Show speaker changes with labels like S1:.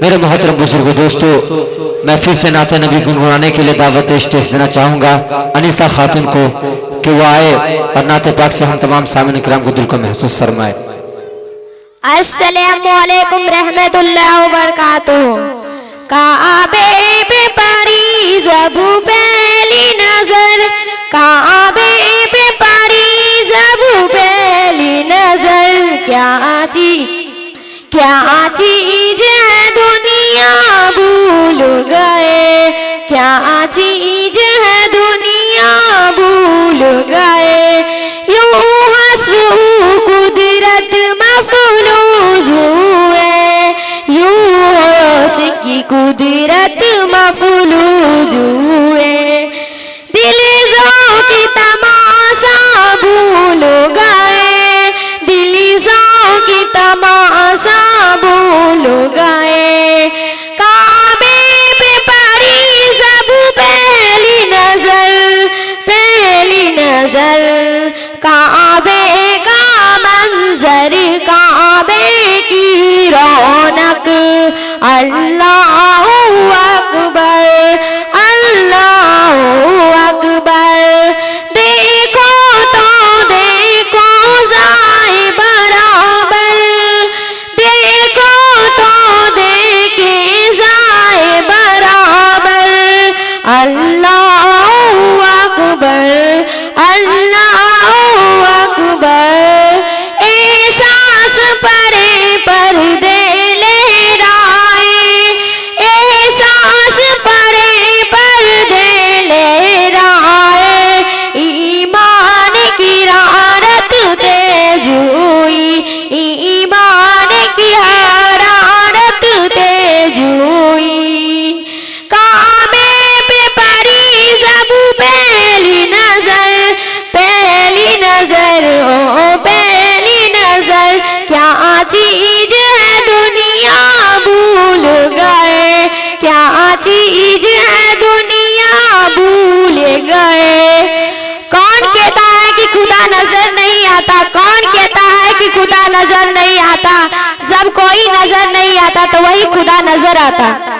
S1: मेरे मोहतरम बुजुर्ग दोस्तों, मैं फिर से नाते नबी गुनगुनाने के लिए दावत स्टेज देना चाहूंगा अनीसा खातून को कि वो आए और नाते पाक से हम तमाम सामिन किराम को दिल को महसूस फरमाए।
S2: अस्सलामु अलैकुम रहमतुल्लाहि व बरकातुहू। काबे पे पड़ी ज़बू पहली नजर, काबे पे पड़ी ज़बू पहली नजर। क्या चीज है दुनिया भूल गए, क्या चीज है दुनिया भूल गए। यूं हंसू कुदरत मफलूज हुए, यूं हंस की कुदरत मफलूज हुए। दिल ज़ों की तमाशा भूल गए, दिल ज़ों की तमाशा भूल गए। काबे पे पड़ी ज़बू पहली नजर, पहली नजर। काबे का मंजर, काबे की रौनक, अल्लाहु अकबर, अल्लाहु अकबर। देखो तो देखो जाए बराबर, देखो तो देखे जाए बराबर। अल्लाहु अकबर, अल्लाहु अकबर। एहसास परे पर्दे लहराए, एहसास परे पर्दे लहराए। ईमान की हरारत तेज हुई, ईमान की हरारत तेज हुई। काबे पे पड़ी ज़बू पहली नजर, पहली नजर, ओ पहली नजर। क्या चीज है दुनिया भूल गए, क्या चीज है दुनिया भूल गए। कौन कहता है कि खुदा नजर नहीं आता, कौन कहता है कि खुदा नजर नहीं आता। जब कोई नजर नहीं आता तो वही खुदा नजर आता।